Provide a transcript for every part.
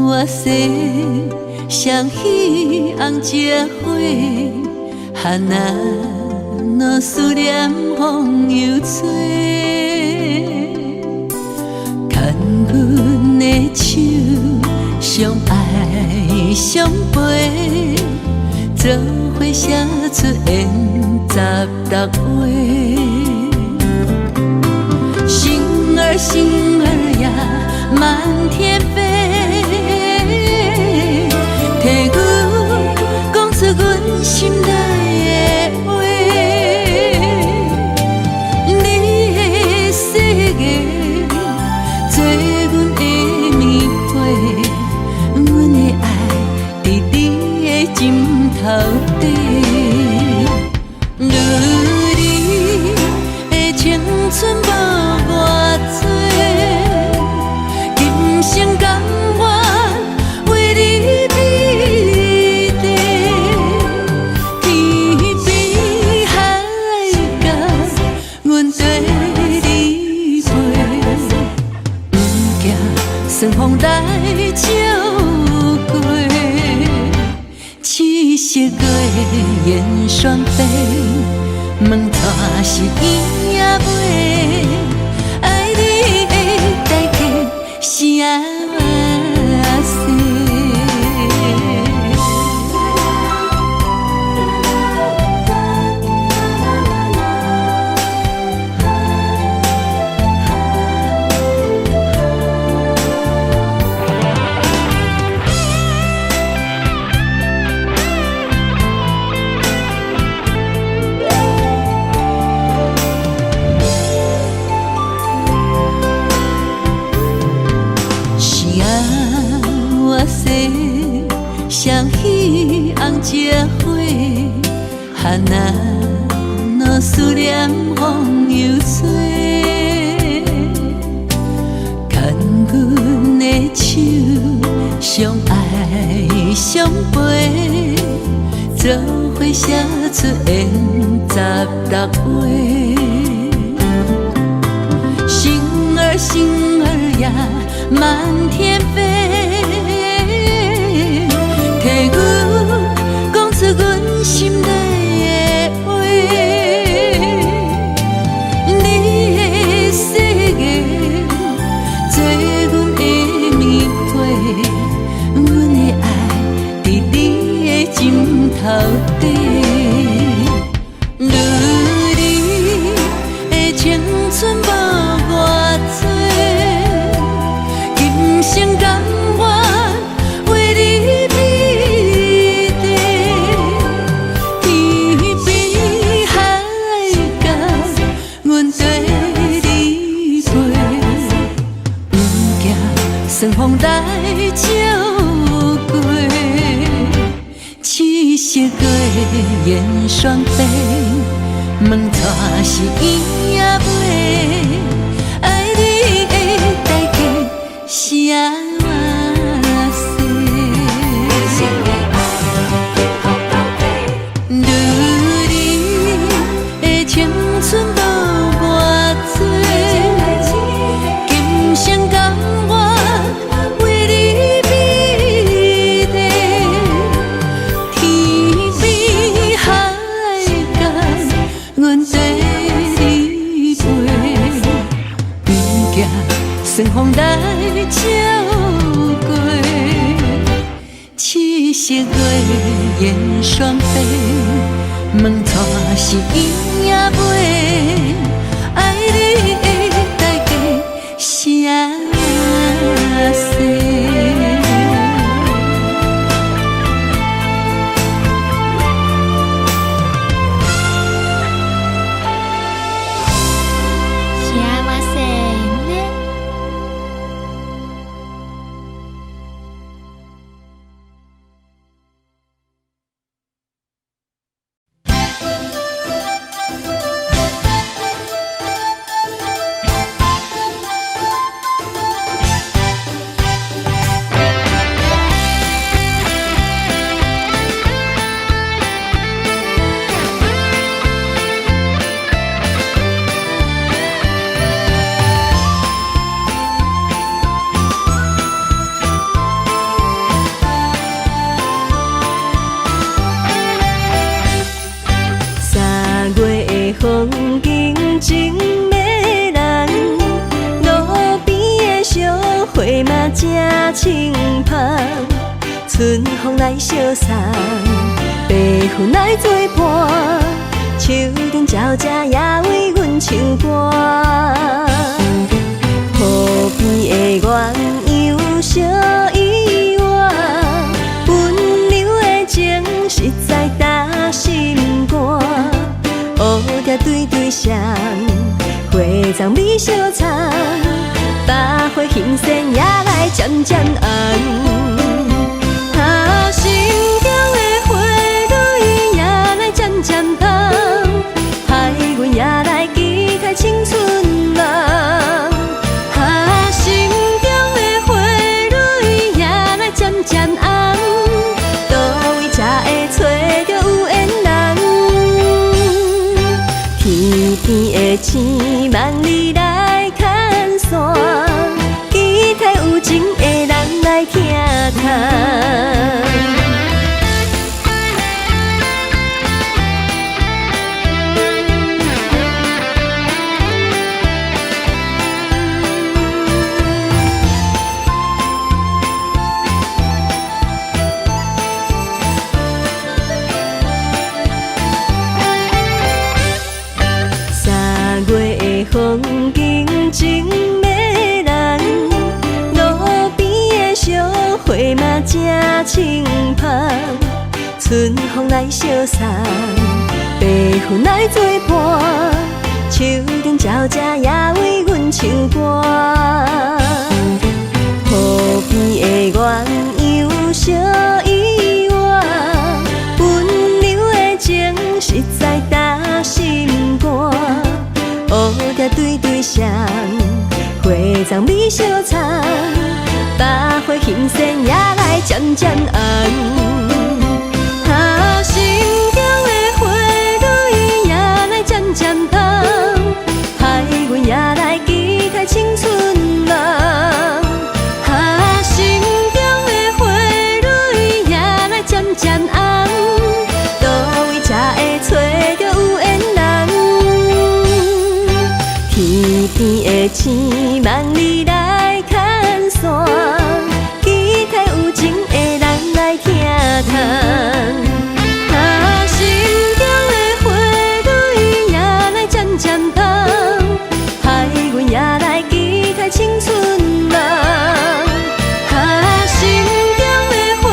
我心像彼红结花，哈那若思念风又吹，牵阮的手，相爱相陪，做伙写出缘十六回，星儿呀满天飞，替阮讲出阮心内的话。你的世界做阮的棉被，阮的爱伫你的枕头底。你的青春无偌多，今生甘愿为你披地，天边海角，阮跟你飞，不惊顺风来照过，七色月圆双飞，问带是伊也袂。爱你的代价是啥事？像彼红结花，哈那若思念风又吹，牵阮的手，相爱相陪，做伙写出缘十六回。星儿呀满天飞，替阮讲出阮心内的话。你的世界做阮的棉被，阮的爱伫你的枕头底。你的青春无偌多，今生甘愿为你披地，天边海角，阮跟你飞，不惊顺风来照过，七色月圆双飞，问带是伊也袂。爱你的代价是啥事？如你的青春无偌多，今生甘愿为你披地，天边海角，阮跟你飞，不惊顺风来照过，七色月圆双飞，问带是伊也袂。爱你的代价是啥事？春风来相送，白云来作伴，树顶鸟只也为阮唱歌。河边的鸳鸯小依偎，温柔的情实在打心肝。乌蝶对对双，花丛美相藏，百花欣盛也来渐渐红。心中的花蕊也来渐渐红，害阮也来期待青春梦。心中的花蕊也来渐渐红，倒位才会找着有缘人？天边的星梦里来牵线，期待有情的人来听谈。风景真迷人，路边的小花嘛真清芳。春风来相送，白云来作伴，树顶鸟只也为阮唱歌。河边的鸳鸯小依偎，温柔的情实在打心肝。乌蝶对对双，花丛美相藏，百花欣盛也来渐渐红。心中的花蕊也来渐渐红，害阮也来期待青春梦。心中的花蕊也来渐渐红，倒位才会找着有缘人？天边的星梦里来牵线，期待有情的人来听谈。心中的花蕊也来渐渐红，害阮也来期待青春梦。心中的花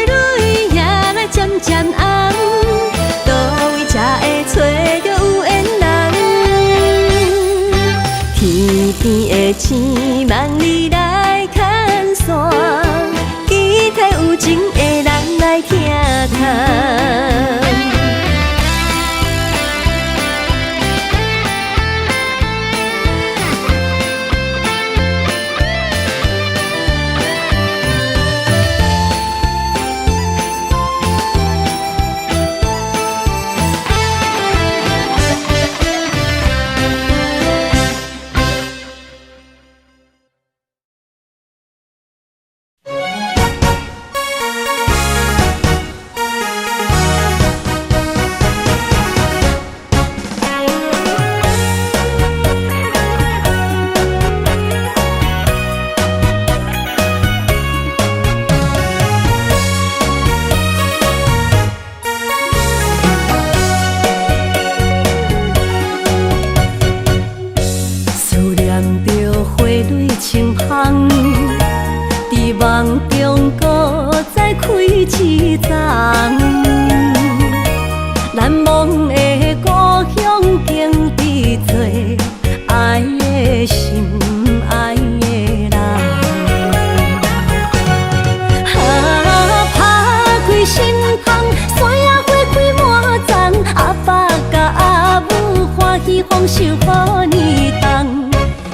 蕊也来渐渐红，倒位才会找着有缘人？天边的星梦里来牵线，期待有情的人来听谈。一丛，难忘的故乡，经历做爱的心，爱的人。打开心窗，山野花开满丛，阿爸甲阿母欢喜丰收好年冬，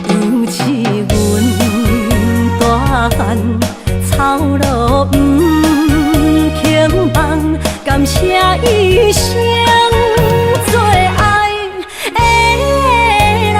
尤其阮大汉操劳感谢一生做爱的人。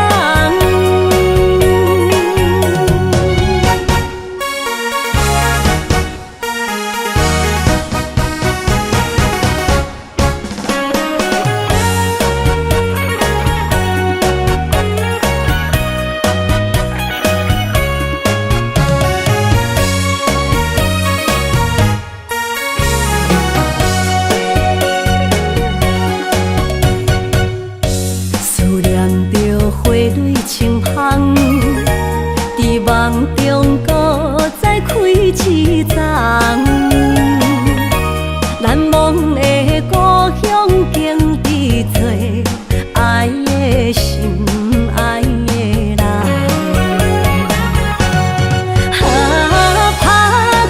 梦中搁再开一丛，难忘的故乡经历做爱的心爱的人。打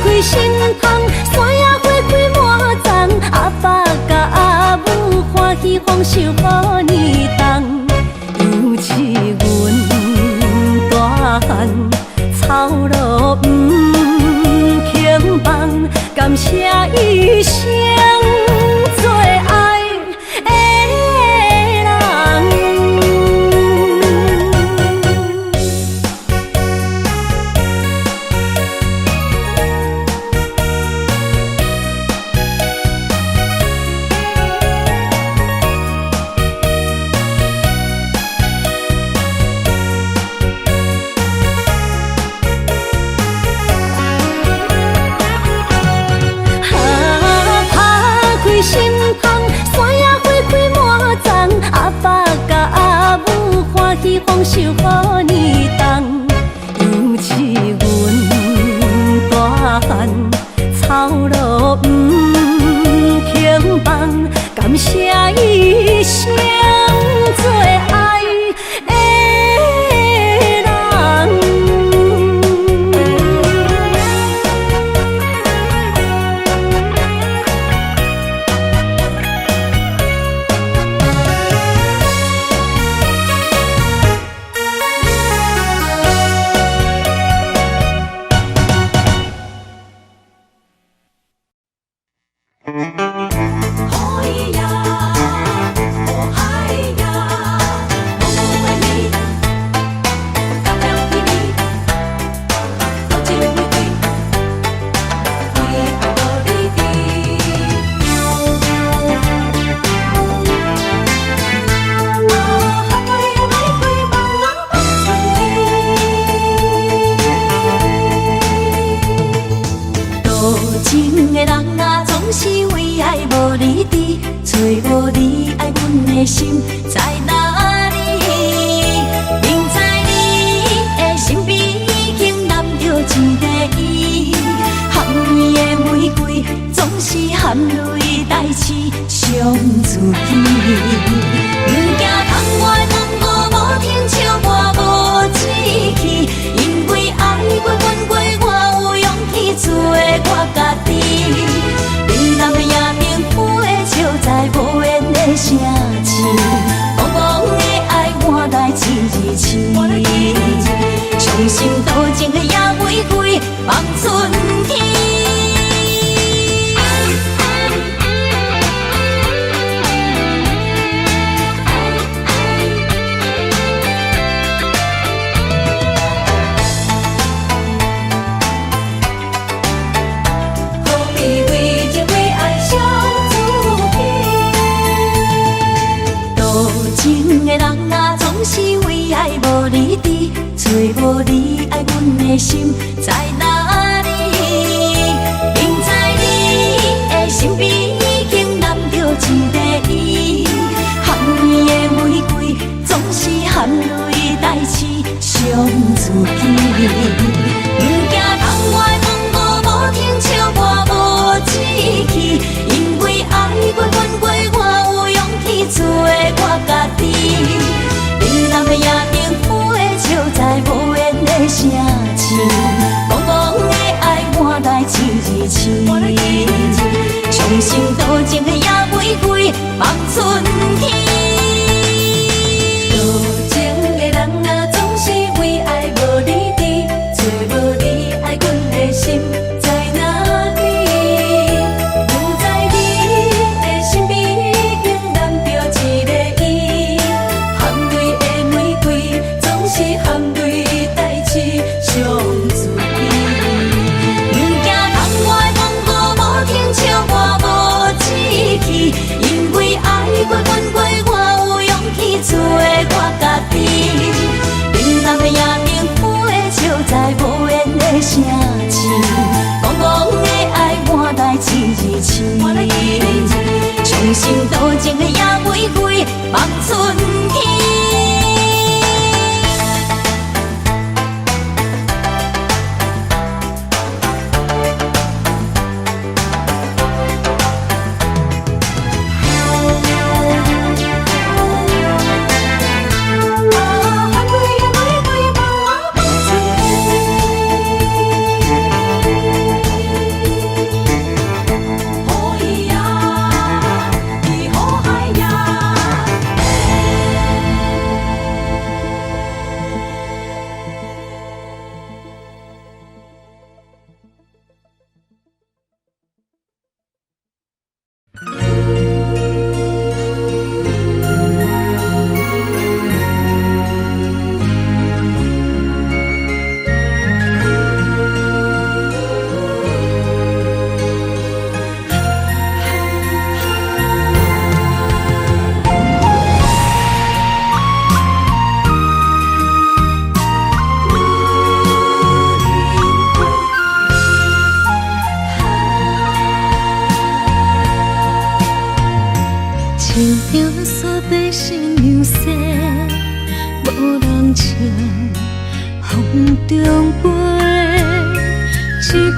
开心窗，山野花开满丛，阿爸甲阿母欢喜丰收好年冬，尤是阮大汉草路不轻放，感谢一生做爱的人。心窗，山野花开满丛，阿爸甲阿母欢喜丰收好年冬，尤是阮大汉草路不轻放，感谢一生做爱的人。心在哪里？明知你的身边已经揽着一个伊，含泪的玫瑰总是含泪代志上自己。不惊窗外风雨无停笑我无志气，因为爱过阮过，我有勇气做我家己。冷淡的夜明浮的笑在无言的声。茫茫的爱换来一字青，伤心多情的野玫瑰望春天。找无你爱阮的心在哪里？明知你的身边已经揽着一个伊，含泪的玫瑰总是含泪代志上自己。不惊窗外风雨无停笑我无志气，因为爱过阮过，我有勇气做我家己。冷淡的夜明浮的笑在无言的声气，茫茫的爱换来一字青，伤心多情的野玫瑰望春天。多情的人啊，总是为爱无你伫，找无你爱阮的心在哪里？不知你的身边已经揽着一个伊，含泪的玫瑰总是含泪代志上自己。不惊窗外风雨无停笑我无志气，因为爱过阮过，我有勇气做我家己。冷淡的夜明浮的笑在无言的声气，茫茫的爱换来一字青，伤心多情的野玫瑰望春天。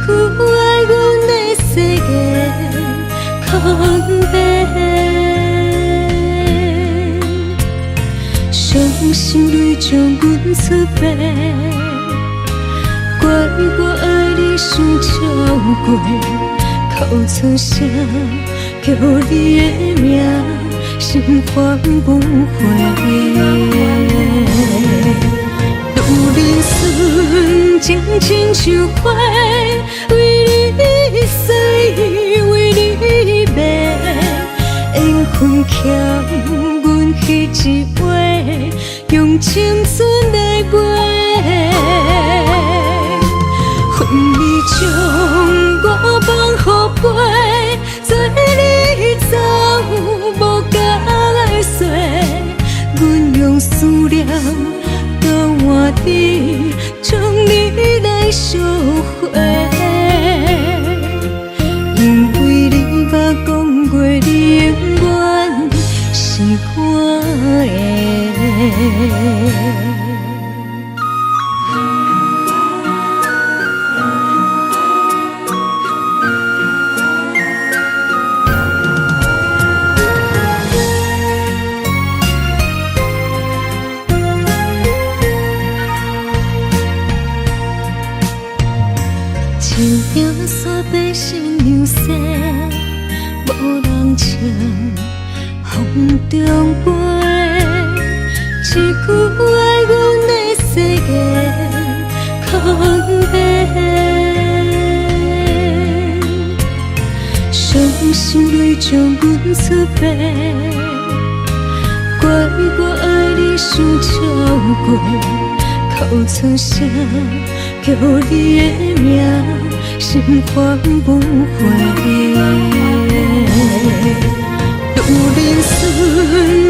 句爱阮的世界空白。伤心泪将阮出卖，怪我爱你伤超过，哭出声叫你的名，心烦不回。路人顺情亲像花，为你洗，为你卖，缘分欠阮彼一回，用青春来买。恨你将我放予飞，做你走无甲来说，阮用思念交换你，将你来烧火。因为你捌讲过，你永远是我的。情影煞白心娘西，无人情，风中飞。一句爱阮的世界空白，伤心泪将阮出卖，怪我爱你伤超过，哭出声叫你的名，心烦不回。路人顺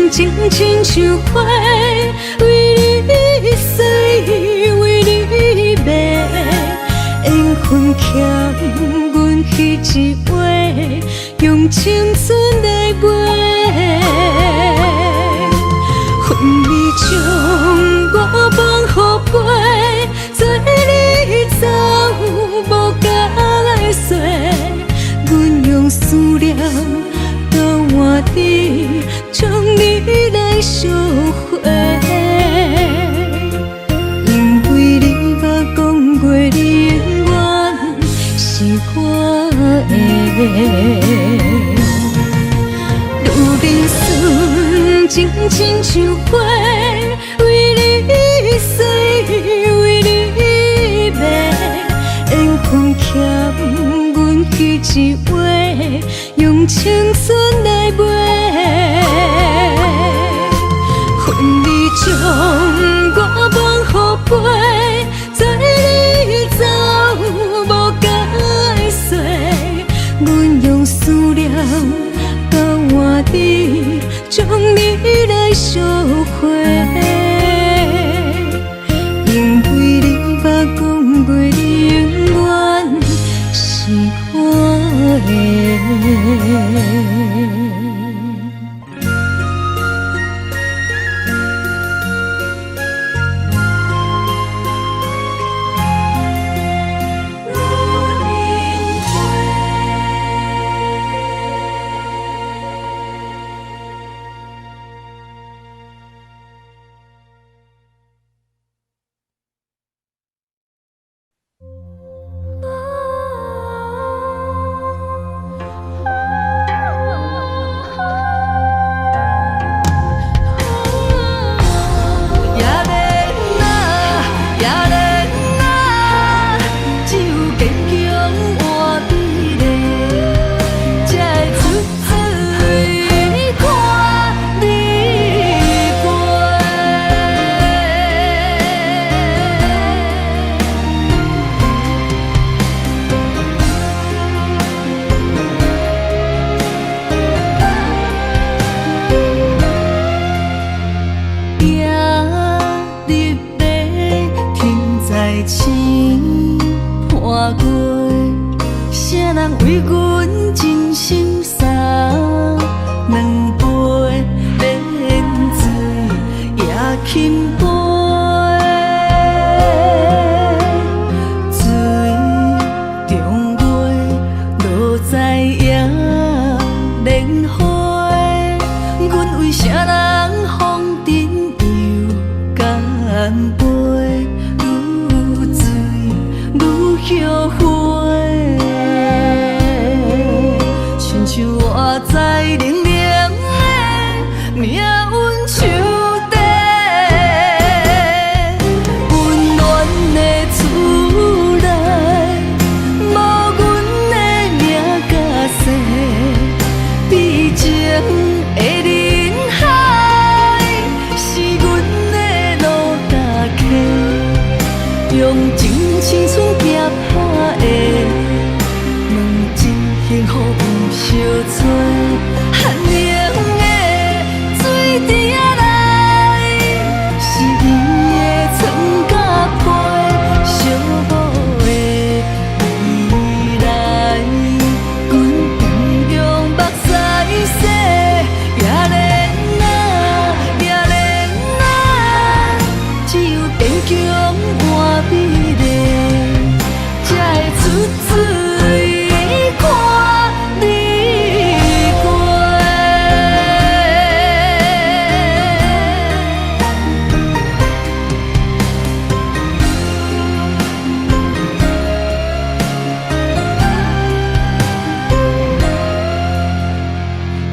情亲像花，为你洗，为你卖，缘分欠阮彼一回，用青春来买。恨你将我放予飞，做你走无甲来说，阮用思念交换你，将你来烧火。因为你捌讲过，你永远是我的。路人顺情亲像花，为你洗，为你卖，缘分欠阮彼一回，用青春来买。恨你将我放予飞，做你走无甲来说，阮用思念交换你，将你来烧火。因为你捌讲过，你永远是我的。用尽青春夹打的，问一幸福有相找，寒冷的水滴仔来，是伊的床甲被，寂寞的未来，阮边用目屎洗，也连啊，也连啊，只有坚强换美丽，才会出水看你过。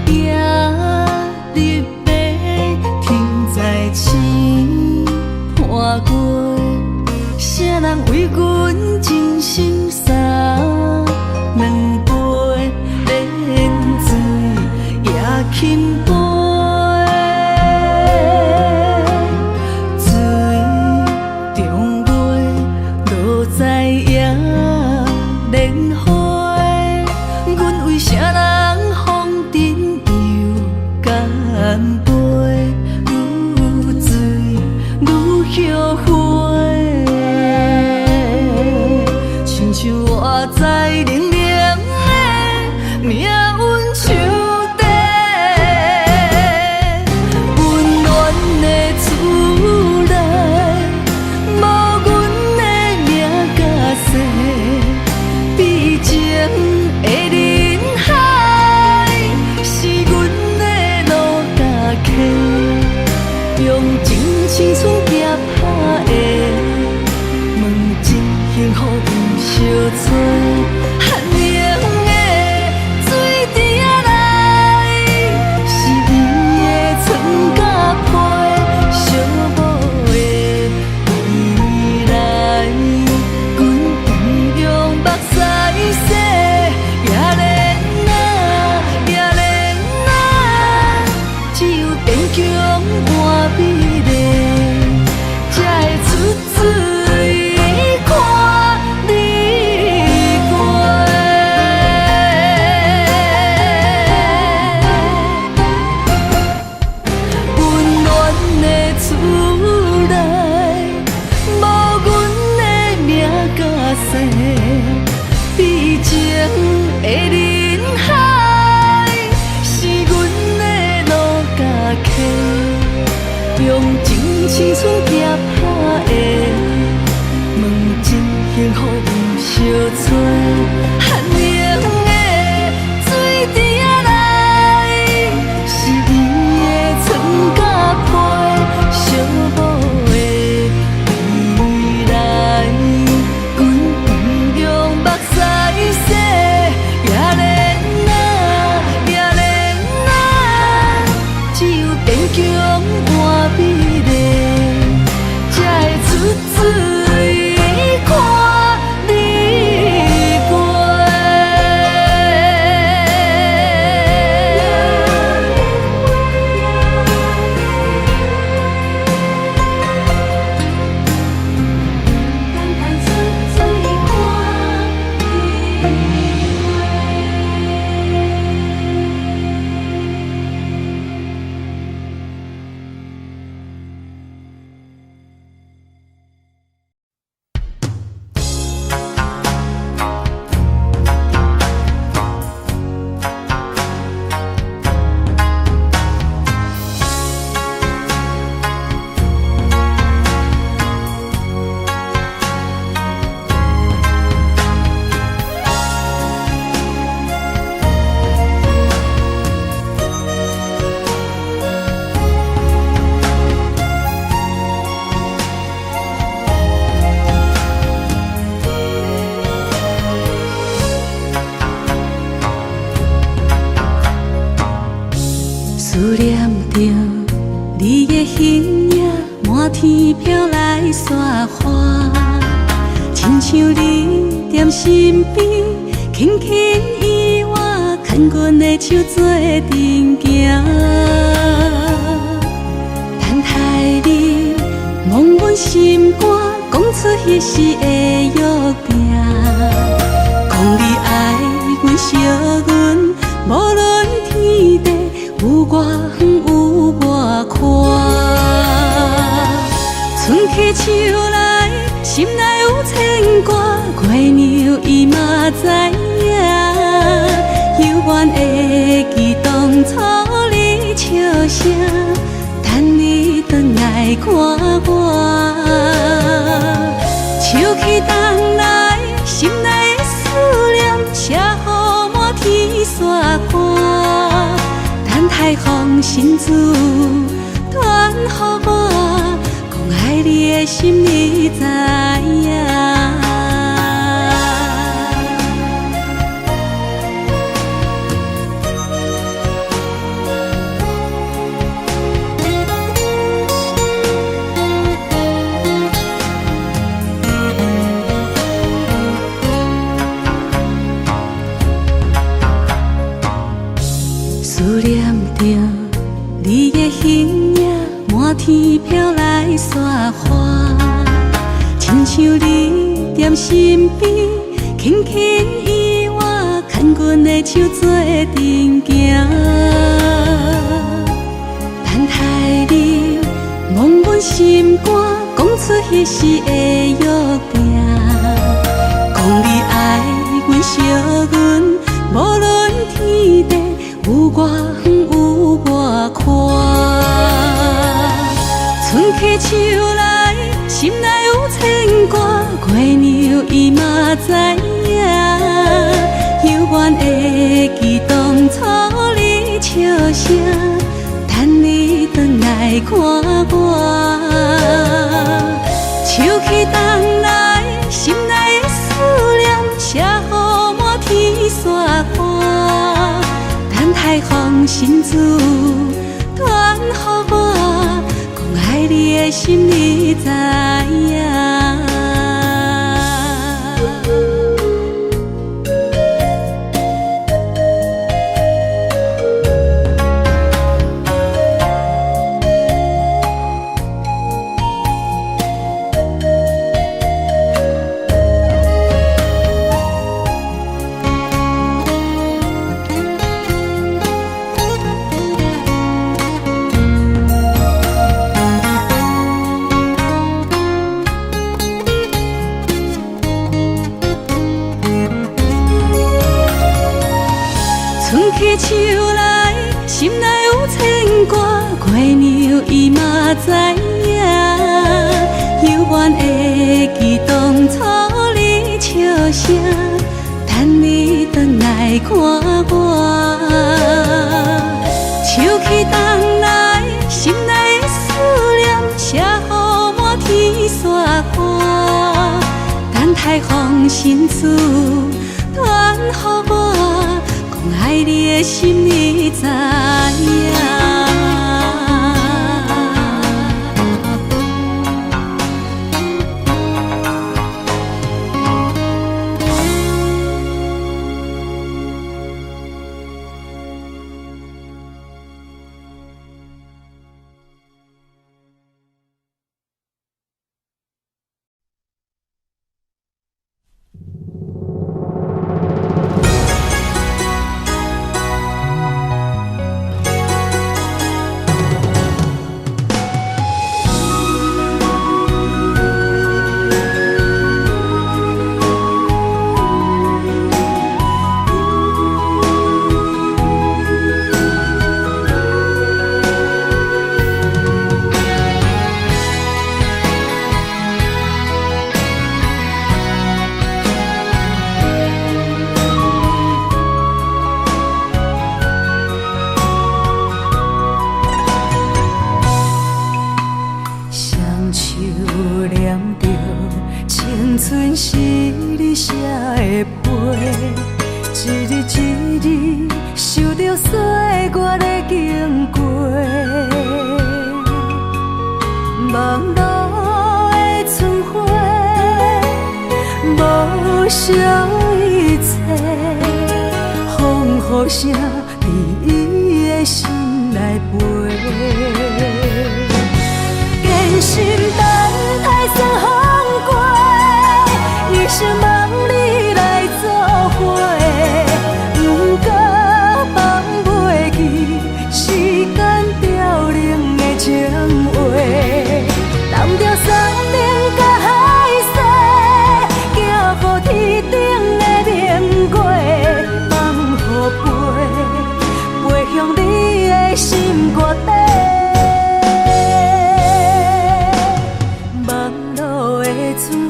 夜日白，天在星破过，谁人为阮真心洒两杯冷水也轻杯，水中月落在也莲花，阮为啥人风尘又干杯，愈醉愈后悔，亲像我在冷冷的命运手底，温暖的厝内，无阮的名甲姓，毕情的人海，是阮的路甲溪，用尽青春夹打的，问一幸福有相找，寒冷的水滴仔来，是伊的床甲被，寂寞的未来，阮边用目屎洗，也连啊，也连啊，只有坚强换美丽，才会出水看你过。温暖的厝内，无阮的名甲姓，毕情的人海，是阮的路甲溪，用尽青春夹打的，问一幸福有相找，寒冷的水滴仔来，是伊的床甲被，寂寞的未来，阮边用目屎洗，也连啊，也连啊，只有坚强换美丽，才会出水看你过。思念着你的形影，满天飘来雪花，亲像你踮身边，轻轻依我，牵阮的手做阵行。等待你，望阮心肝讲出彼时的约定。讲你爱阮、惜阮，无论天地有外远有外宽。春去秋来，心内有牵挂，月娘伊嘛知影。犹原会记当初你笑声，等你转来看我。秋去冬来，心内的思念写予满天沙看。等待风信子传予我，讲爱你的心你知影。思念着你的形影，满天飘来雪花，亲像你踮身边，轻轻依我，牵阮的手做阵行。等待你忘阮心肝，讲出彼时的约定，讲你爱阮、惜阮，无论天地有外远有外宽。春去秋来，心内有牵挂，月娘伊嘛知影。犹原会记当初你笑声，等你转来看我。秋去冬来，心内的思念写予满天沙看。等待风信子传予我，讲爱你的心你知影。春去秋来，心内有牵挂，月娘伊嘛知影。犹原会记当初你笑声，等你转来看我。秋去冬来，心内的思念写予满天沙看。等待风信子传予我，爱你的心你知影。春是你写的批，一日一日受着岁月的经过，忙碌的春花，无少一切，风雨声伫伊的心内飞，坚信等待霜风。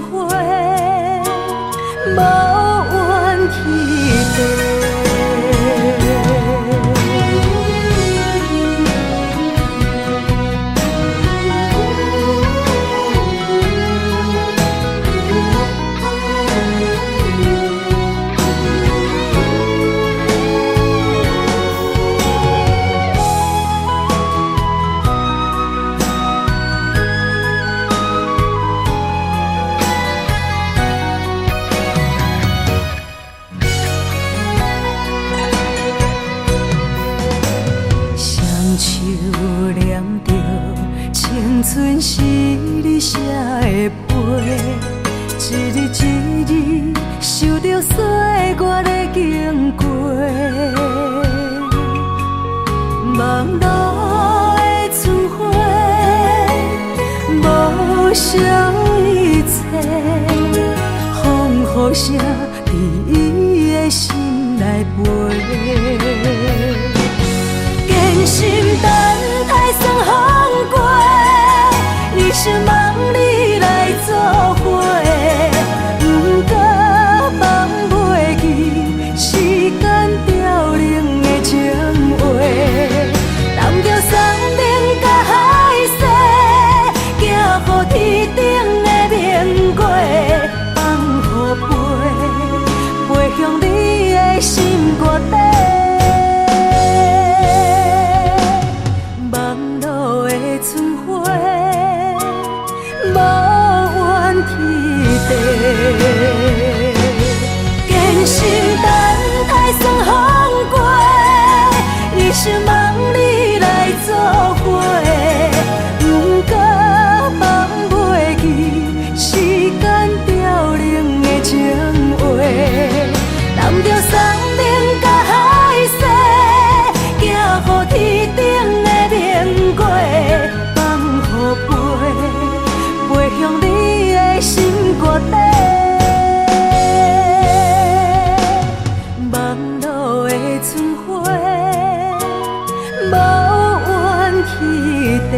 花，无怨天地。春是你写的悲，一日一日受着岁月的经过，望路的春花，无少一切，风雨声伫伊的心内飞，坚心等待霜风过。一生望你来作伙，不过放袂记时间凋零的情话。揽着山顶甲海誓，行乎天顶的明月，放乎飞向你的心肝底。望路的春花。坚心等待霜风过，一生望你来作伙，不过放袂记时间凋零的情话。揽着山顶甲海誓，行乎天顶的明月，放乎飞向你的心肝底。望路的春花，无怨天地。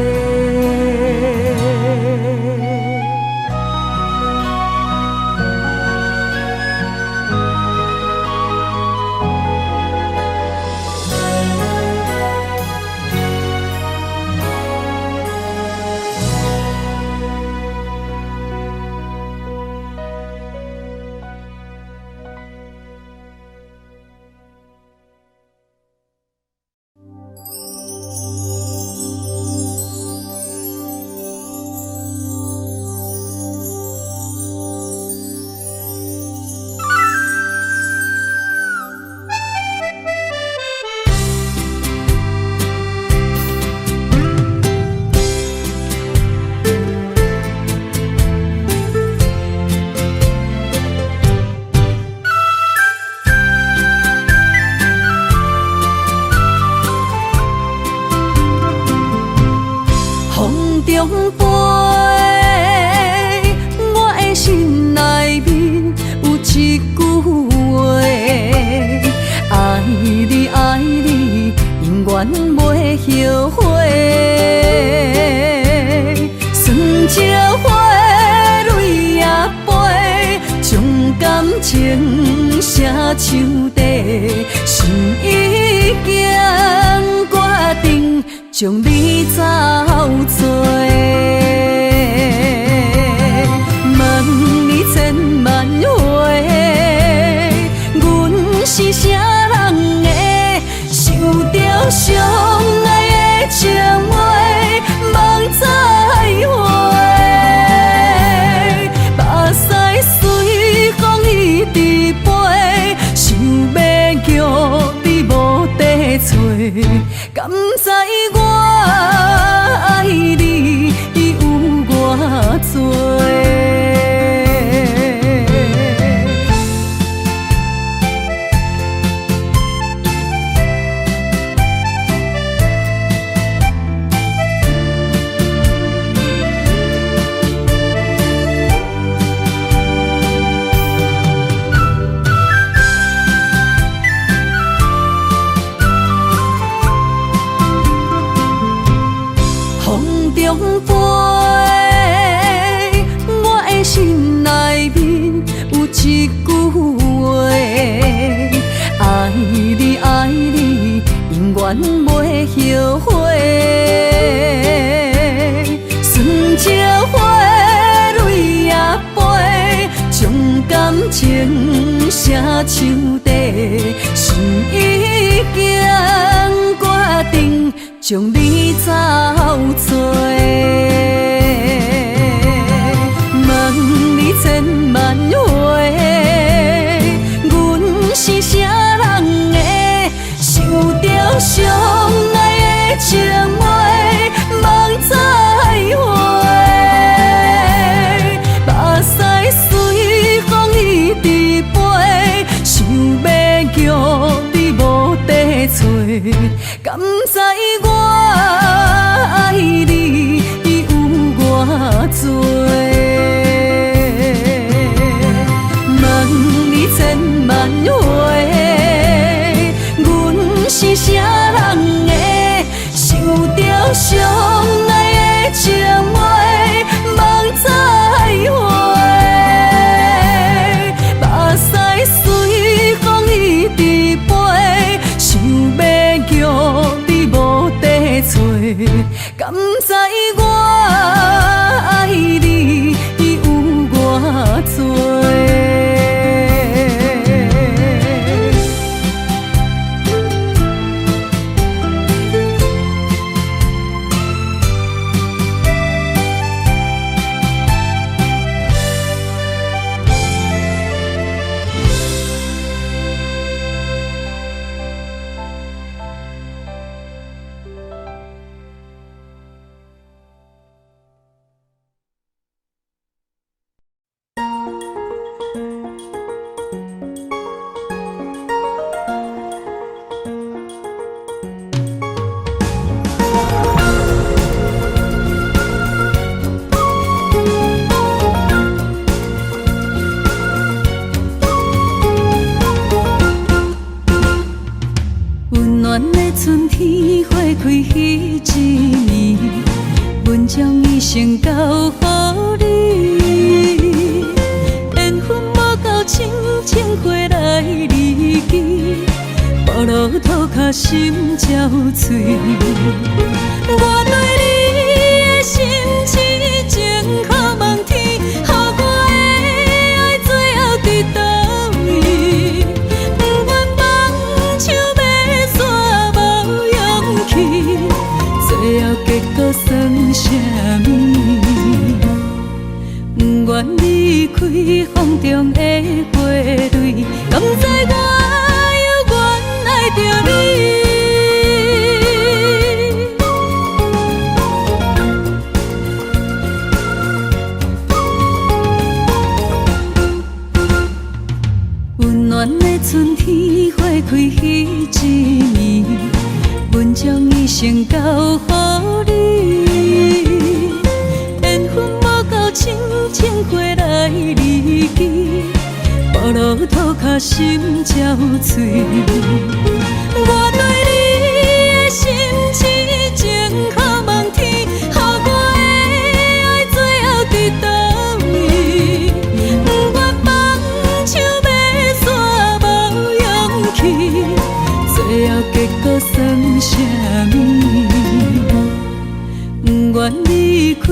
中飞，我的心内面有一句话，爱你爱你，永远袂后悔。酸椒花泪也飞，将感情写手底，心已经决定。将你走做，问你千万回，阮是啥人的，受着伤爱的情话，望再会。目屎随风一直飞，想要叫你无地找，敢知我？爱你有偌多。情写树地，心已经决定将你走找。问你千万回，阮是啥人的？想着相爱的情话，梦再会。目屎随风一直飞，想要叫你无地找，敢知我爱你有偌多？问你千万回，阮是啥人的？想着相爱的情话，梦再会。目屎随风一直飞，想要叫你无地找，敢知我爱你有偌多？春天花开迄一年，阮将伊成交予你。缘分无够深，情花来离去，步路涂脚心焦碎。我对你的心痴情，可望天，予我的爱最后伫倒位？不愿放手要煞无勇气，最后结果算啥物？不愿离开风中的花蕊，甘知我犹原爱着你。温暖的春天花开迄一年，阮将伊成交予你。缘分无够深，情花来离去，步路涂脚心焦碎。我对你的心痴情，可望天，予我的爱最后伫倒位？不愿放手要煞无勇气，最后结果算啥物？不愿离开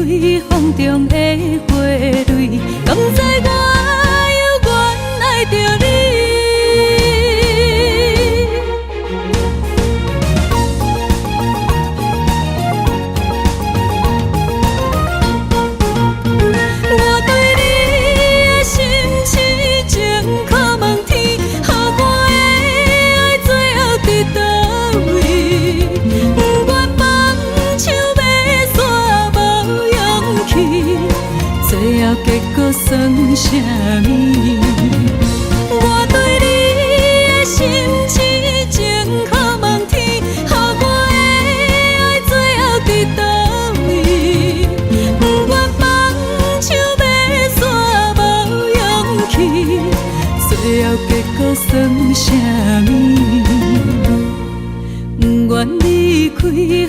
风中的花蕊，甘知我犹原爱着你。我对你的心痴情，可望天，予我的爱最后伫倒位？不愿放手要煞无勇气，最后结果算啥物？我对你的心痴情，可望天，予我的爱最後伫倒位？不願放手要煞無勇氣，最後結果算啥物？不願離開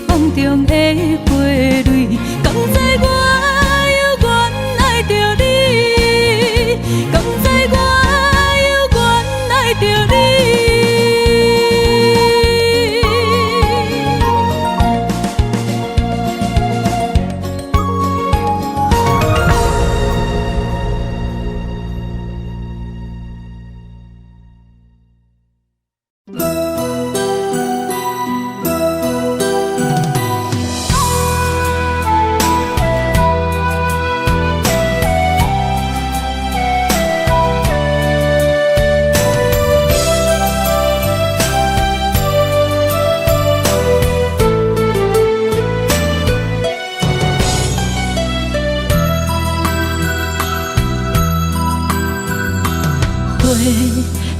風中的花蕊，甘知我猶原愛着你，甘知我猶原愛着你。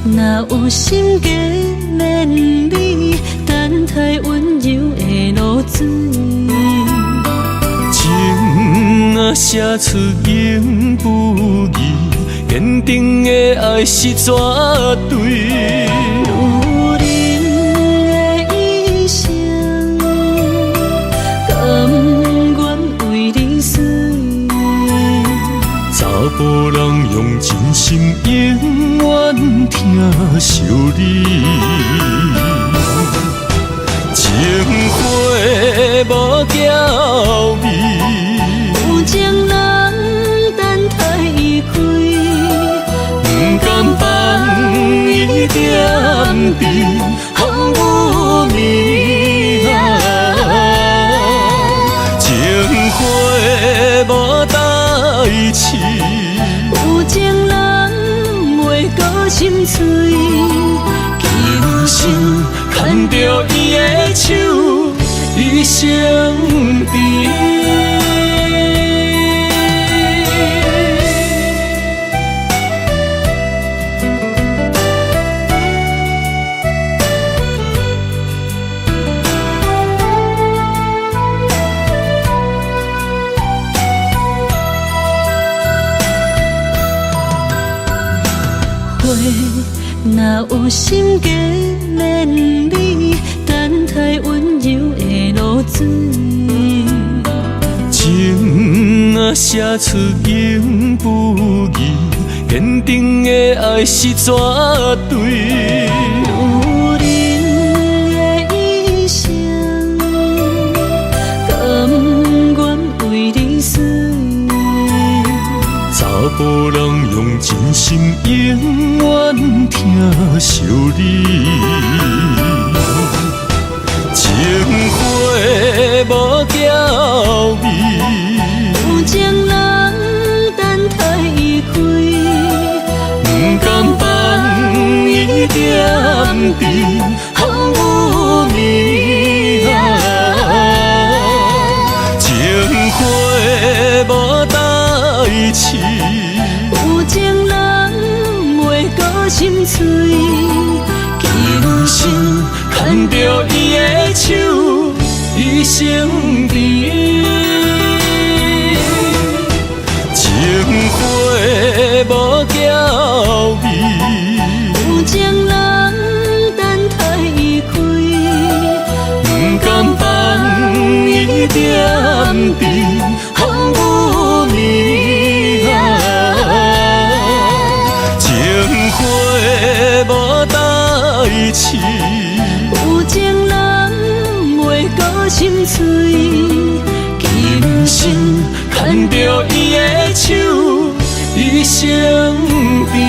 若有心计免你，等待温柔的露水。情啊写出永不移，坚定的爱是绝对。有人的一生，甘愿为你死。查甫人用真心永远疼惜你，情花无娇美，有情人等待伊开，不甘放伊点滴，风雨暝情花无代志。有情人袂过心碎，今生牵着伊的手，一生甜。若有心计免你，等待温柔的露水。情啊写出永不移，坚定的爱是绝对。有人的一生，甘愿为你死。查甫人用真心永远疼惜你，情花无娇美，有情人等待伊开，不甘放伊点滴，风雨暝情花无代志。有情人袂过心碎，今生牵着伊的手，一生甜。情花无娇美，有情人等待伊开，不甘放伊点滴，风雨暝情花无代志。有情人袂过心碎，今生牵着伊的手，一生甜。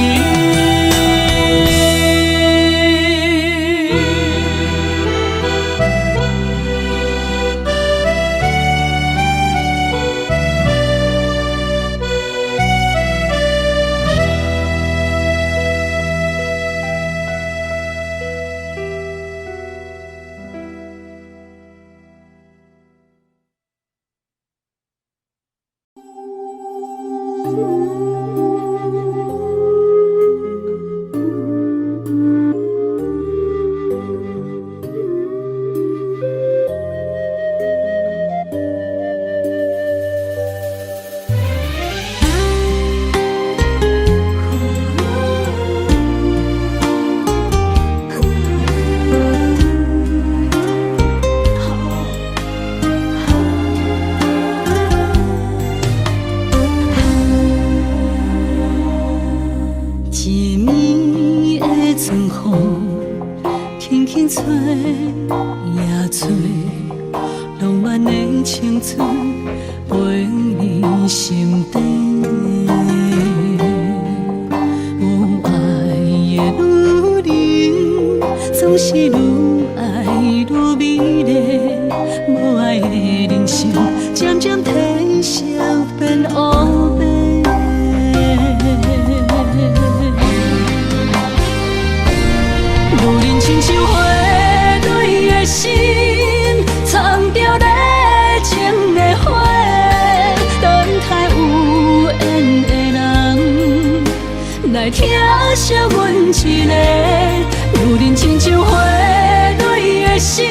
一暝的春风，轻轻吹，也吹，浪漫的青春陪你心底。有爱的女人，总是愈爱愈美丽；无爱的人生，渐渐褪色变乌白。女人亲像花蕊的心，藏着热情的花，等待有缘的人，来疼惜阮一个，如人亲像花蕊的心，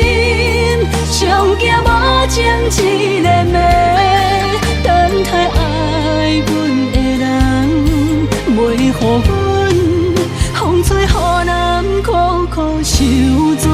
上惊无情一个暝，等待爱阮的人，袂予阮风吹雨淋，苦苦受罪。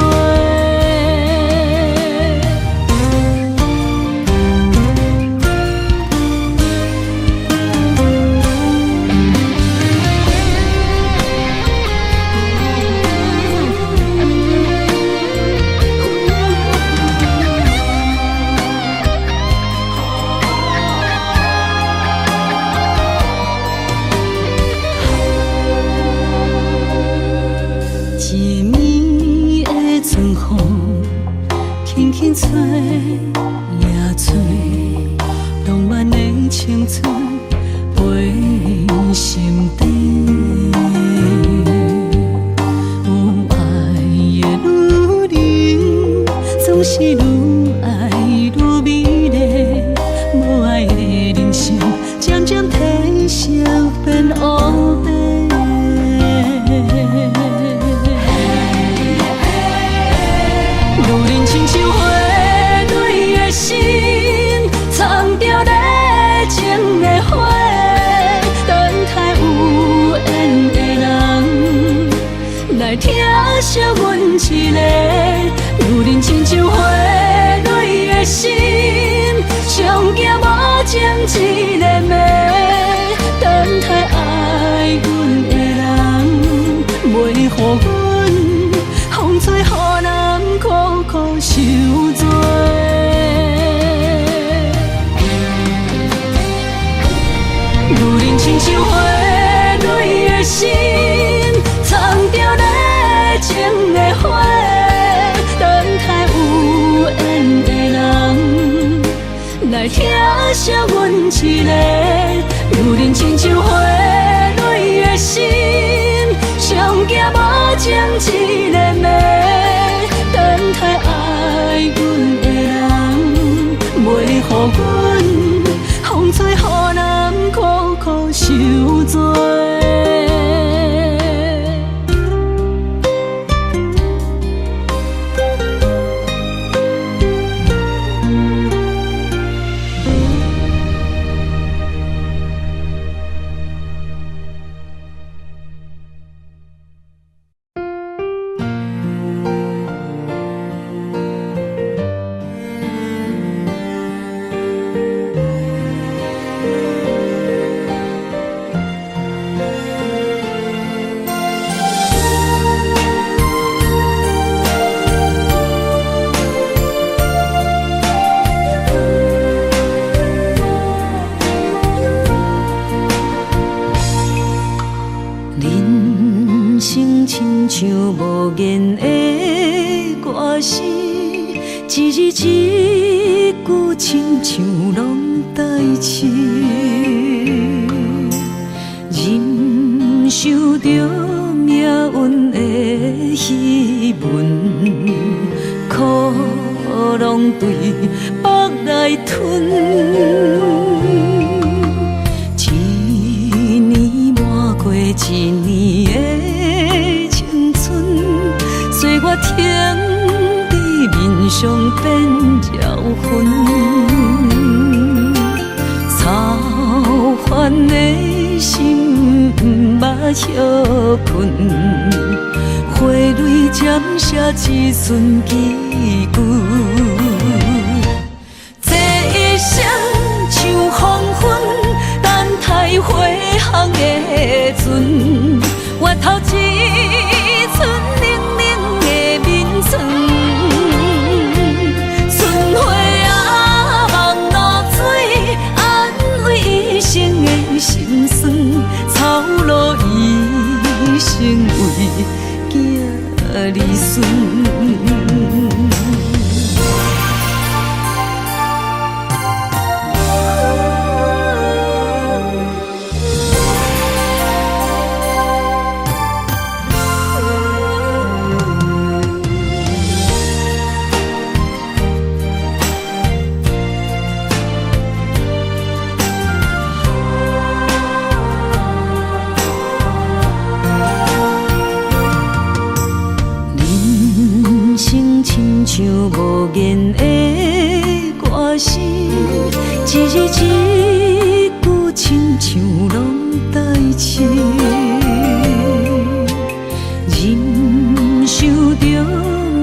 轻轻吹，也吹，浪漫的青春飞心底。有爱的女人，总是愈爱愈美丽。无爱的人生，渐渐褪色变乌白。如人亲像花蕊的心，藏着热情的花，等待有缘的人来疼惜阮一个。如人亲像花蕊的心，上惊无情一个暝，等待爱阮的人，袂予阮风吹雨淋，苦苦受罪。如人亲像花蕊的心，藏着热情的花，等待有缘的人来疼惜阮一个。如人亲像花蕊的心，上惊无情一个暝，等待爱阮的人，袂予阮风吹雨淋，苦苦受罪。亲像无言的歌词，一字一句亲像拢代志，忍受着命运的戏文，苦拢对腹来吞。一年抹过一年的青春，岁月停伫面上变焦痕，操烦的心毋捌歇困，花蕊渐写一寸记句，这一生像黄昏，等待花香的船，越头一寸冷冷的眠床，春花啊望露水，安慰一生的心酸，草路一生为囝儿孙。像无言的歌声，一字一句亲像拢代志，忍受着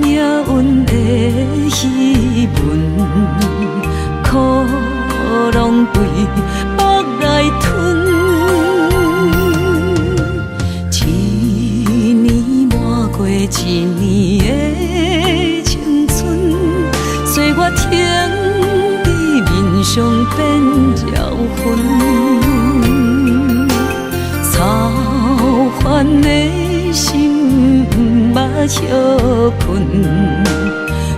命运的戏文，苦拢对腹来吞。一年抹过一年的青春，岁月停伫面上变鸟魂，操烦的心不捌歇困，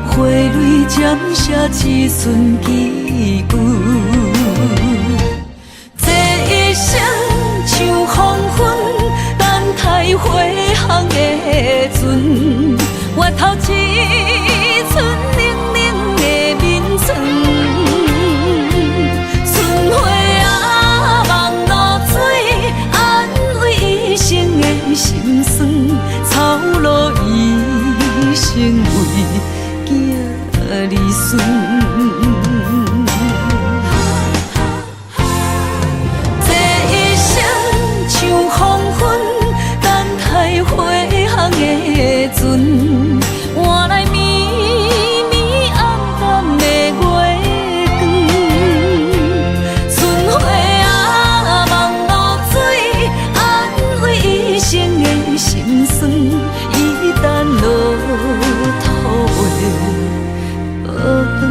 花蕊渐写一寸几句，这一生像黄昏，等待回航的船，月头一寸冷冷的面霜，春花啊望露水，安慰一生的心酸，操劳一生为囝儿孙。船换来绵绵暗淡的月光，春花啊望露水，安慰一生的心酸，一旦落土的学堂。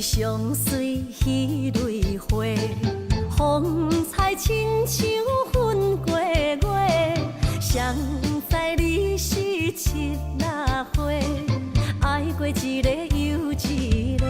相随彼蕊花，风采亲像云过月，谁知你是七若花，爱过一个又一个。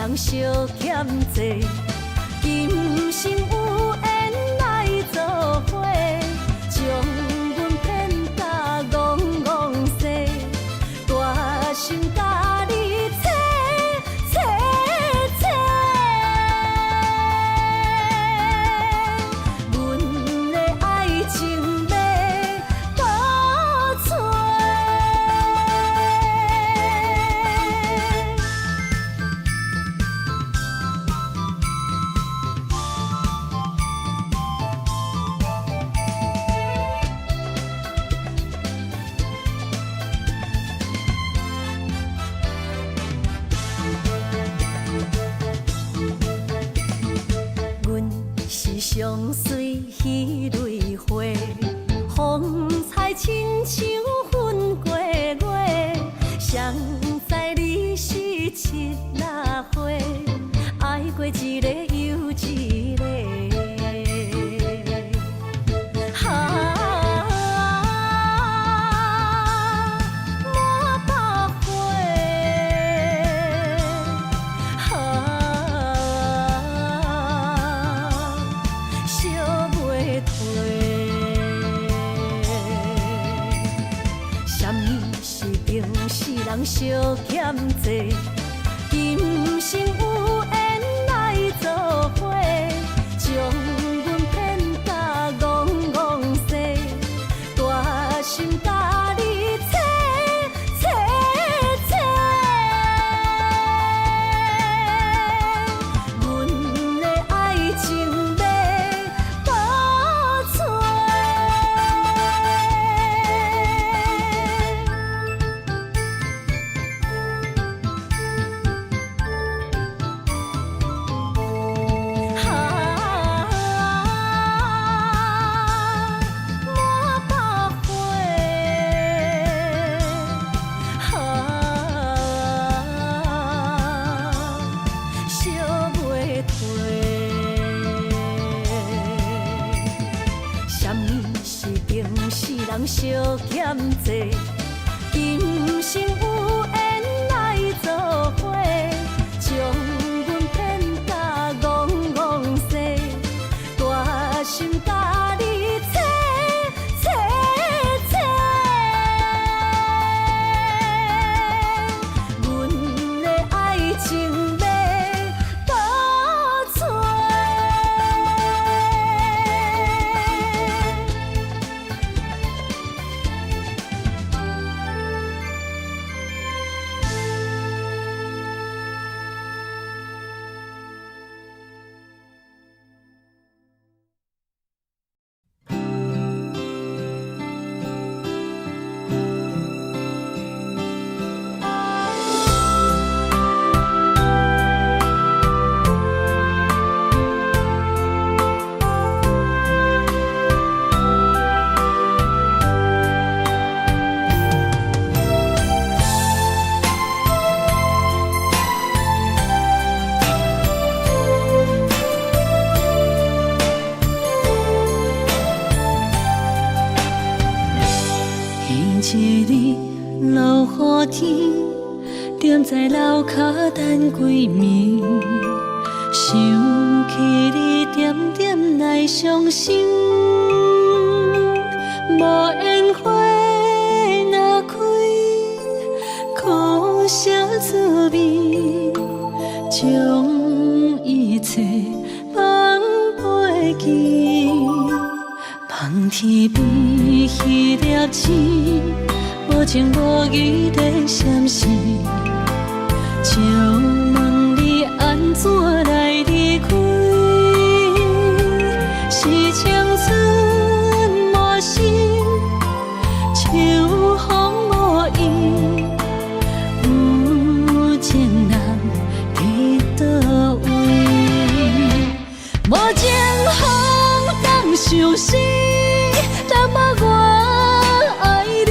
人相欠债，今生有缘来作伙，将阮骗甲戆戆西，大心甲你切切切，阮的爱情要倒找。相随彼蕊花，风采亲像云过月，谁知你是七若花，爱过一个又一个。人相欠债，今生有缘来作伙，将阮骗甲戆戆西，大心甲你切切切，阮的爱情要倒找。人相欠债，今生有缘来作伙，将阮骗甲戆戆西，大心甲你切切切，阮的爱情要倒找。一日落雨天，踮在楼骹等归暝，想起你点点来伤心。无烟花若开，苦涩滋味，将一切放袂记。望天边迄粒星，无情无义地闪烁，就问你安怎来离开？是青春无心，秋风无意，有情人伫倒位？无情风当相思。淡薄我爱你，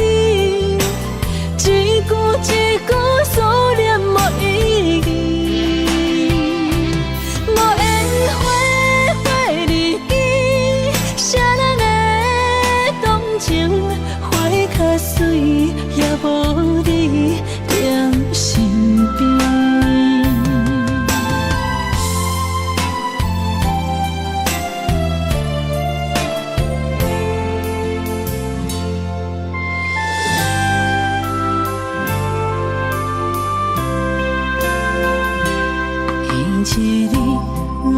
一句一句思念无意义。无烟花花日记，啥人的动情花较水，也无你踮身边。一日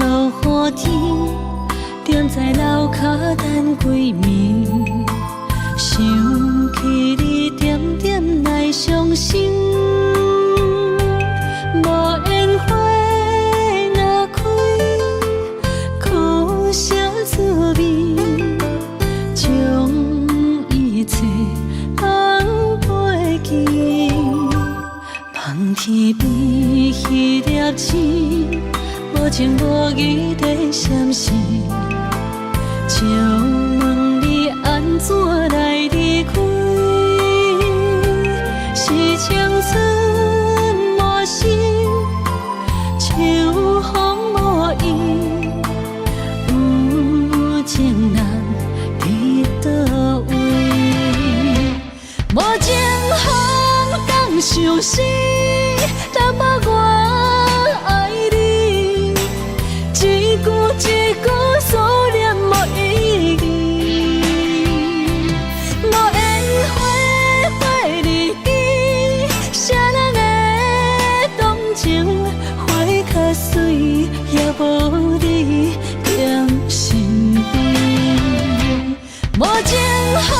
落雨天，踮在楼骹等归暝，想起你点点来伤心。无烟花若开，苦涩滋味，将一切放袂记。望天边迄粒星，无情无义地闪烁，就问你安怎来离开？是青春无心，秋风无意，有情人伫倒位？无情风当相思，淡薄我爱你，一句一句思念无意义。无烟花花日记，啥人的动情花较水，也无你踮身边。无情风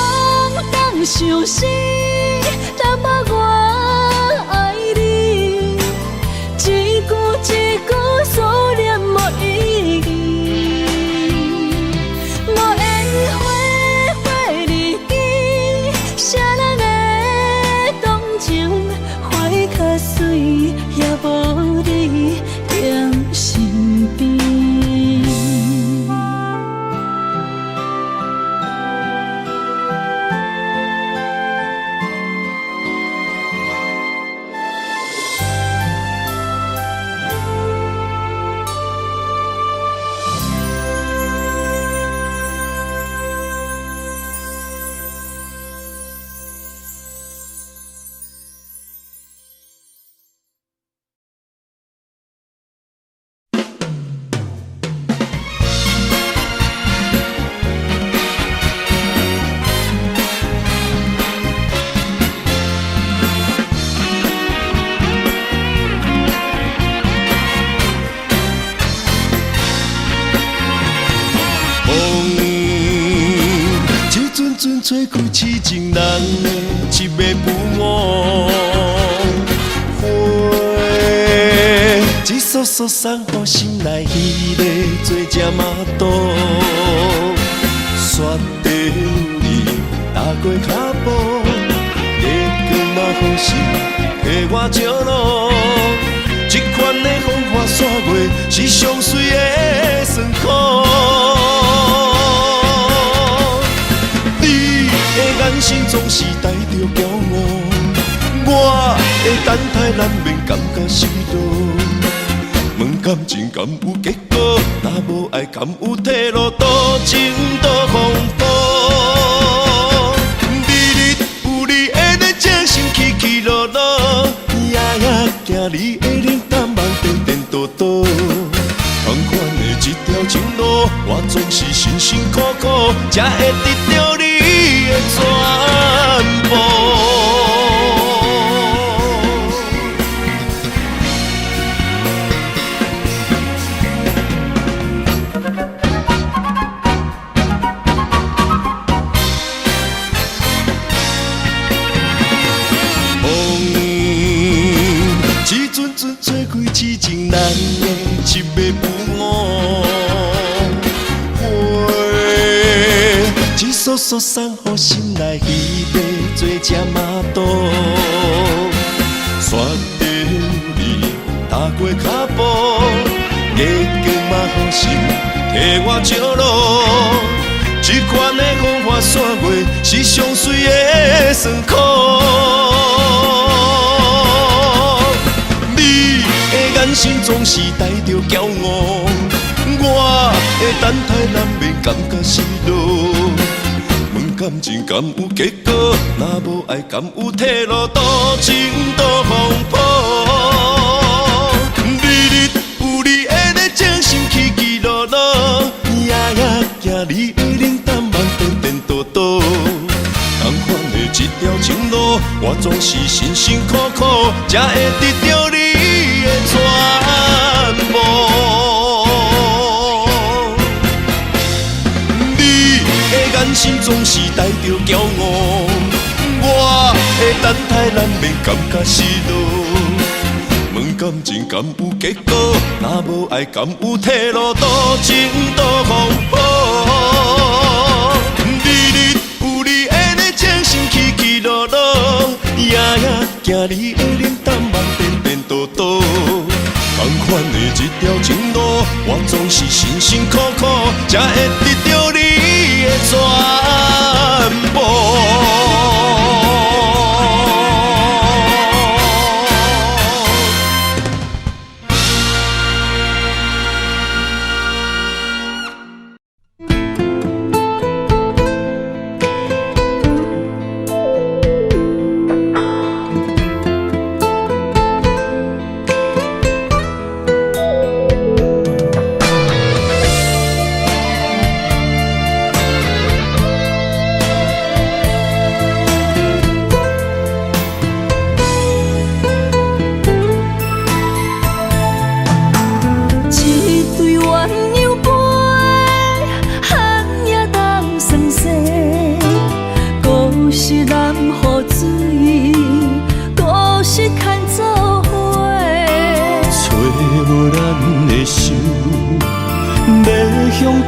当相思，淡薄我爱你，一句一句思念无意义。无烟花花日记，啥人的动情花较水，也无你踮身边。阵找开痴情人的一夜不误。花，一束束送予心内迄个做只马肚，雪地里踏过脚步，月光嘛好心替我照路。这款的风花雪月是上水的酸苦。你的眼神总是带着骄傲，我的等待难免感觉失落。问感情敢有结果？若无爱敢有退路？多情多风波。日日有你的热情心起起落落，夜夜行你的冷淡梦颠颠倒倒。同款的一条情路，我总是辛辛苦苦，才会得到你的全部。做开痴情人的一夜不误，花，一束束送予心内彼个做只马肚，雪地里踏过脚步，月光嘛好心替我照路。这款的风花雪月是上水的酸苦。眼神总是带着骄傲，我的等待难免感觉失落。问感情敢有结果？若无爱敢有退路？多情多风波。日日有你的热情心起起落落，夜夜行你的冷淡梦颠颠倒倒。同款的一条情路，我总是辛辛苦苦，才会得到你的全部。你的眼神总是带着骄傲，我的等待难免感觉失落。问感情敢有结果？若无爱敢有退路？多情多风波。日日有你的热情心起起落落，夜夜行你的冷淡梦颠颠倒倒。同款的一条情路，我总是辛辛苦苦，才会得到你的全部。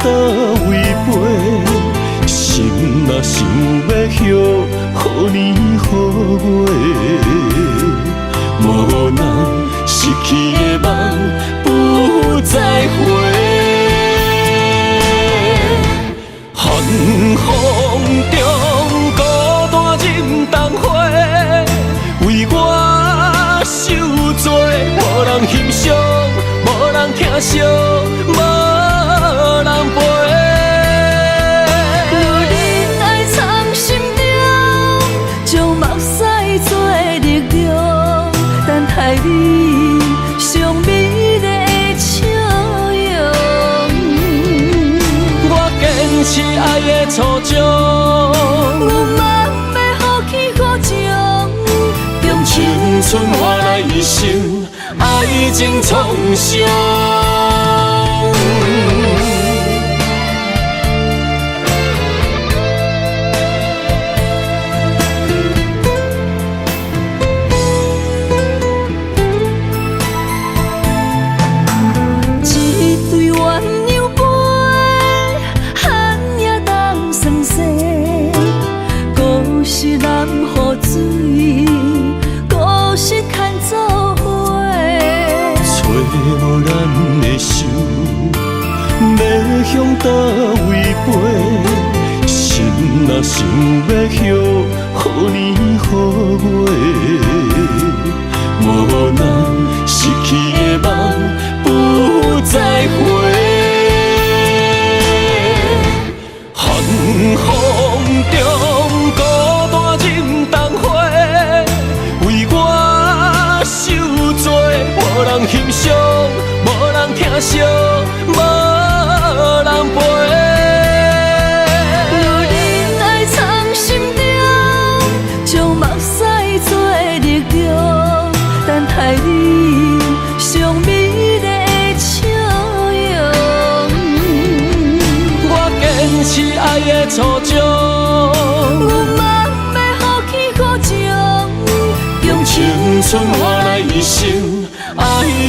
倒位飞，心若想要许，予年予月，无奈失去的梦不再回。寒风中孤单忍冬花，为我受罪，无人欣赏，无人疼惜，无人陪。若忍爱藏心中，将目屎做力量，等待你上美丽的笑容。我坚持爱的初衷，我嘛要放弃苦情，用青春换来一生爱情创伤。倒位飞，心若想要许好年好月，无奈失去的梦不再回。寒风中孤单忍冬花，为我受罪，无人欣赏，无人疼惜，无人陪。若忍爱藏心中，将目屎做力量，等待你上美丽的笑容。我坚持爱的初衷，我嘛要放弃苦情，用青春换来一生爱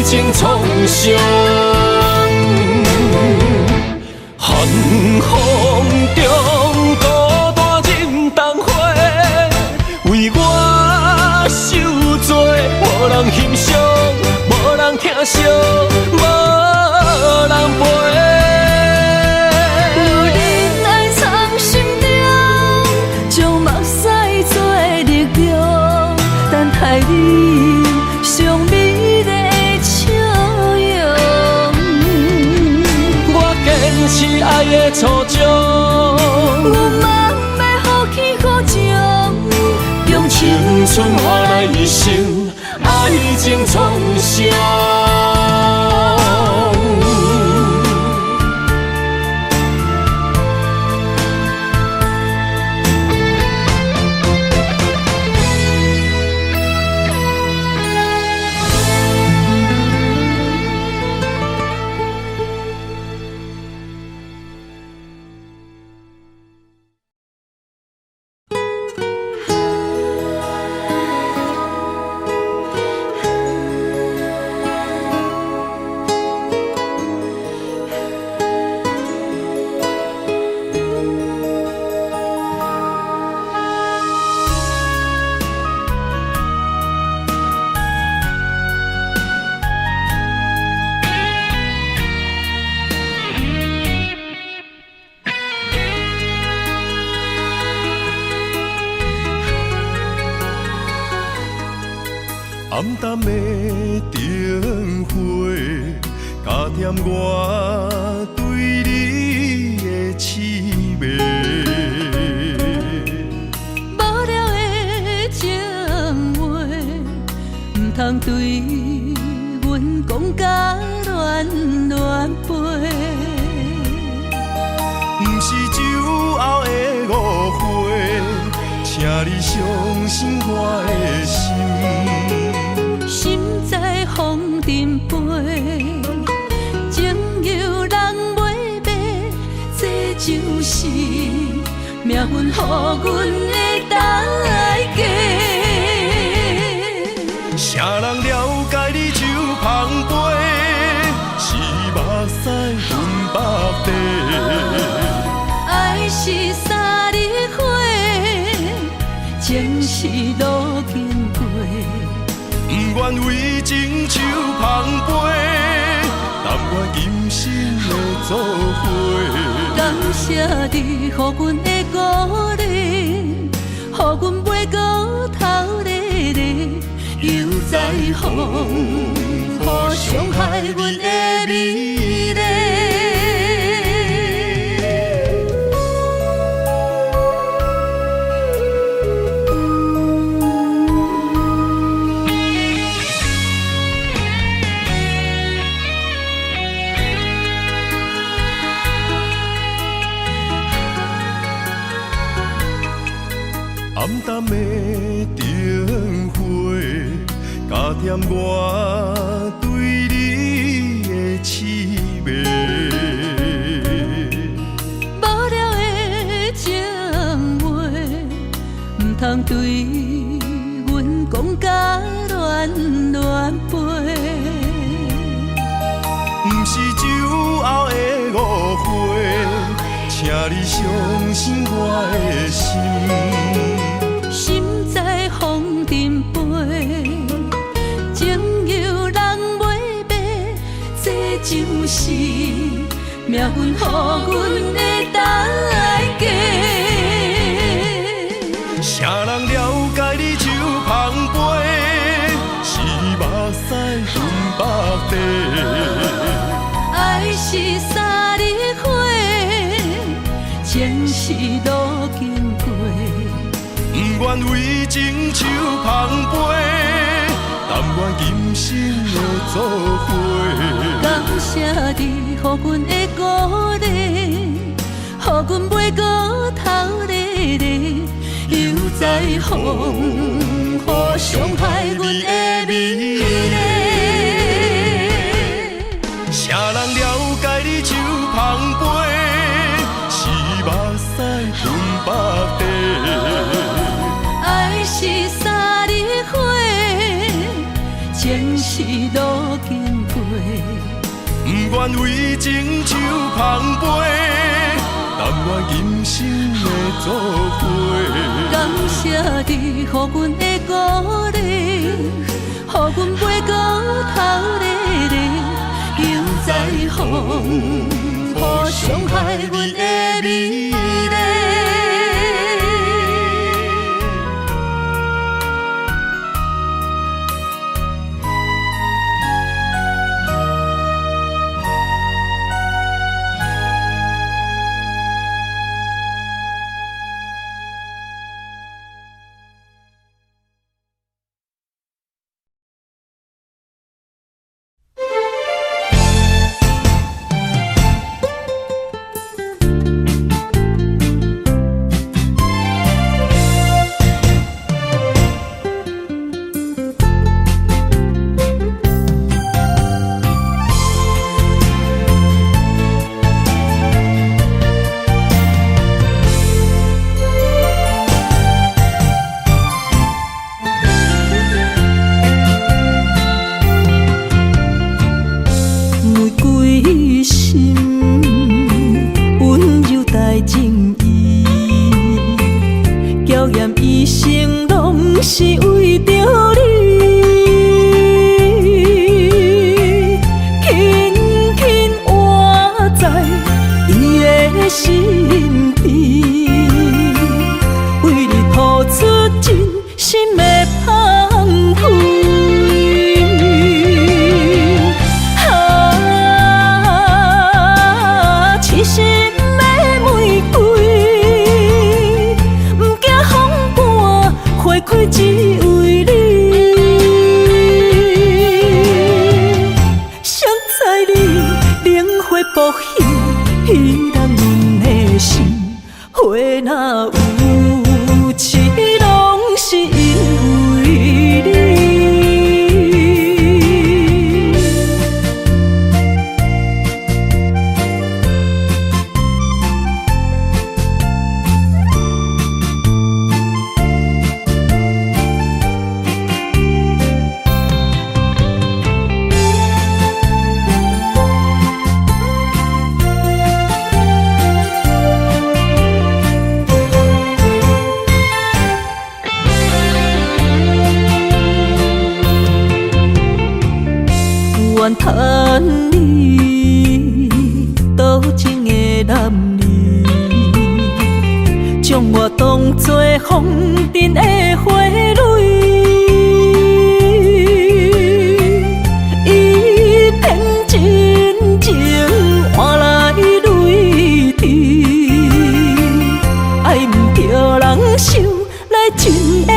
情创伤。寒风中孤单忍冬花，为我受罪，无人欣赏，无人疼惜，无人陪。若忍爱藏心中，将目屎做力量，等待你上美丽的笑容。我坚持爱的初衷，我嘛要放弃苦情，用青春换来一生爱情创伤。暗淡的灯火，加添我对你的痴迷。无聊的情话，唔通对阮讲甲乱乱飞。不是酒后的误会，请你相信我的心。心在风尘飞，情由人袂白，这就是命运予阮的代价。啥人了解你就芳菲，是目屎分百地。爱是三日花，情是路经过。不愿为情树芳菲，但愿今生的作伙。感谢你，予阮的鼓励，予阮袂过头日日，又在风雨伤害阮的美丽。暗淡的灯火，加添我对你的痴迷。无聊的情话，唔通对阮讲甲乱乱飞。不是酒后的误会，请你相信我的心。心在风尘飞，情由人袂白，这就是命运予阮的代价。啥人了解你手捧杯，是目屎分百地。爱是三日花，情是路经过。不愿为情手捧杯，但愿今生的作伙。感谢你，予阮的鼓励，予阮袂过头日日，又在风雨伤害阮的美丽。啥人了解你手捧杯，是目屎分百地。爱是三日花，情是路经过。不愿为情手捧杯，但愿今生的作伙。感谢你，予阮的鼓励，予阮袂过头日日，又在风雨伤害阮的美丽。是为着你，轻轻活在伊的心田，为你付出真心的芳菲。痴心的玫瑰，不惊风寒，花开只为你。谁知你灵火扑起，彼人阮的心，花若有痴，拢是因为你。愿叹你多情的男儿，将我当作风尘的花蕊，一片真情换来泪滴，爱毋着人想来真缘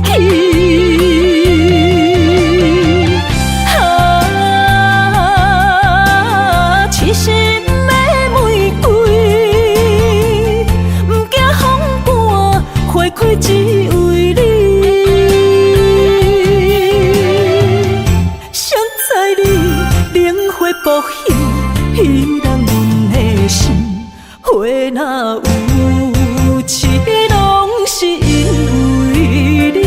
起。只为你，谁知你灵火扑起，彼人阮的心，花若有痴，拢是因为你。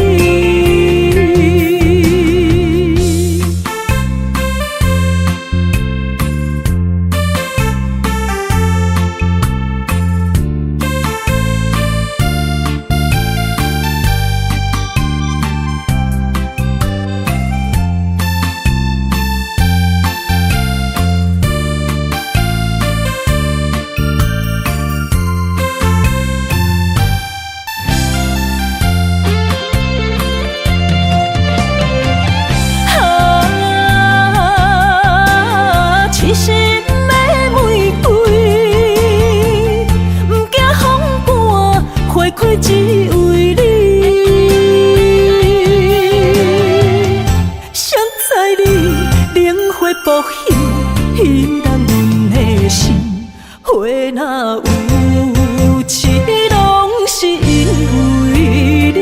花只为你。谁知你冷火扑现，引燃阮的心。花若有痴，拢是因为你。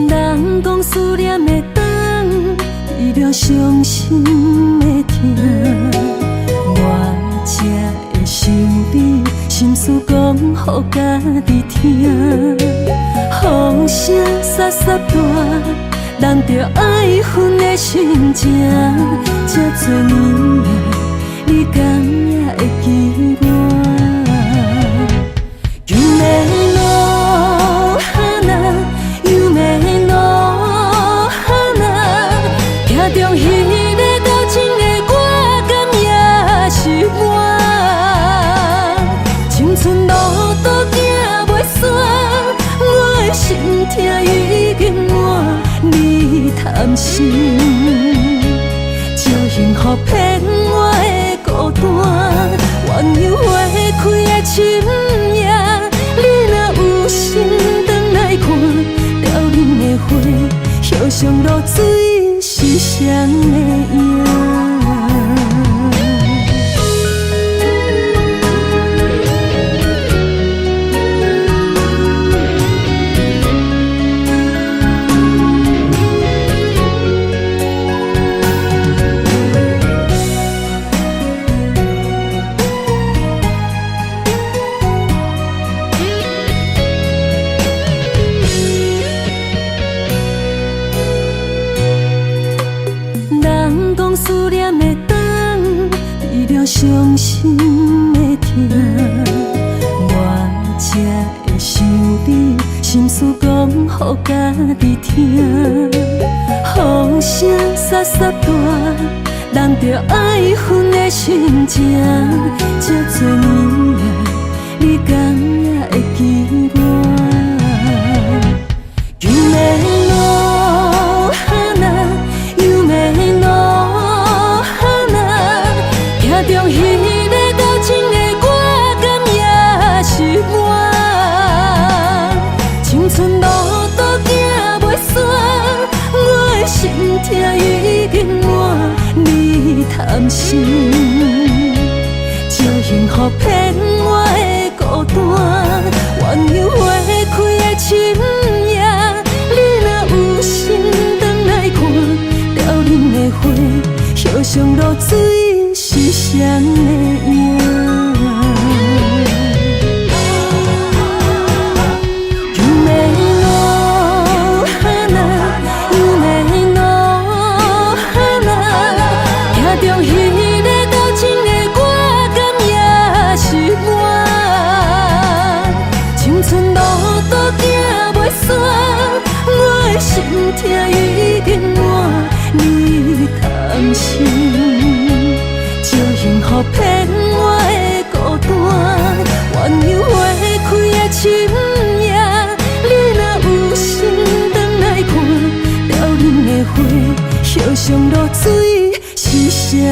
人讲思念的灯，除了伤心的痛，我才会想你，心事讲予家己听。风声沙沙大，人着爱分的心情。这多年的，你敢也会记我？中迄个斗争的我，敢也是我。青春路途行袂煞，我的心痛已经满，你贪心，招幸福骗我的孤单。鸳鸯花开的深夜，你若有心转来看，凋零的花，飘上露水。是谁的影？思念的灯，除了伤心的痛，我才会想你，心事讲予家己听。风声沙沙大，人着爱分的心情。这多年来，你敢也会记我？中迄个斗争的我，敢也是我。青春路途行袂煞，我的心痛已经满，你贪心，招幸福骗我的孤单。鸳鸯花开的深夜，你若有心转来看，凋零的花，飘上露水。是谁的影？有美路哈那，有美路哈那，行中迄个斗争的我，敢也是我。青春路途行袂煞，我的心痛已经满，你贪心。幸福骗我的孤单，鸳鸯花开的深夜，你若有心转来看，凋零的花，飘上露水是谁的？